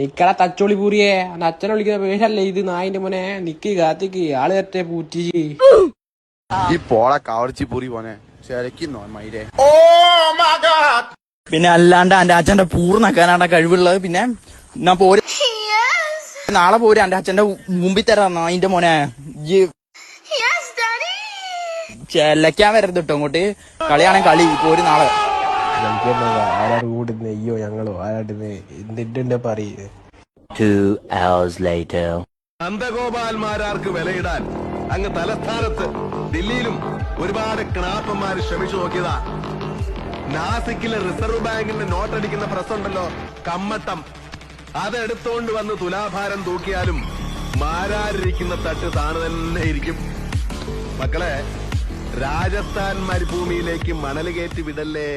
നിക്കട തച്ചോളി പൂരിയെ അച്ഛനെ വിളിക്കുന്ന പേരല്ലേ ഇത് നായിന്റെ മോനെ നിക്ക് കാത്തിക്ക് ആള് തട്ടെ പൂറ്റി ഈ പോളെ കവർച്ചി പൂരി പോനെ ശരിക്കുന്നോ മൈരേ. പിന്നെ അല്ലാണ്ട് എന്റെ അച്ഛന്റെ പൂർണ്ണക്കാനാണ് കഴിവുള്ളത്. പിന്നെ ഞാൻ പോര് നാളെ പോര് എന്റെ അച്ഛന്റെ മുമ്പിൽ തരാം നായിന്റെ മോനെ. ചെല്ലക്കാൻ വരരുത് കേട്ടോ ഇങ്ങോട്ട്. കളിയാണെങ്കിൽ കളി പോര് നാളെ. ആരാണ് കൂടുന്നത്? അയ്യോ ഞങ്ങളോ ആരാടുന്ന് എന്തിട്ടുണ്ട് പറയേ. 2 hours later. നന്ദഗോപാൽമാരാർക്ക് വിലയിടാൻ അങ്ങ് തലസ്ഥാനത്ത് ദില്ലിയിലും ഒരുപാട് ക്ലാപ്പന്മാര് ശ്രമിച്ചു നോക്കിയതാ. നാസിക്കിലെ റിസർവ് ബാങ്കിന്റെ നോട്ടടിക്കുന്ന പ്രസ് ഉണ്ടല്ലോ, കമ്മട്ടം, അതെടുത്തോണ്ട് വന്ന് തുലാഭാരം തൂക്കിയാലും മാരാരിരിക്കുന്ന തട്ട് താണു തന്നെ ഇരിക്കും. മക്കളെ, രാജസ്ഥാൻ മരുഭൂമിയിലേക്ക് മണൽ കയറ്റി വിടല്ലേ.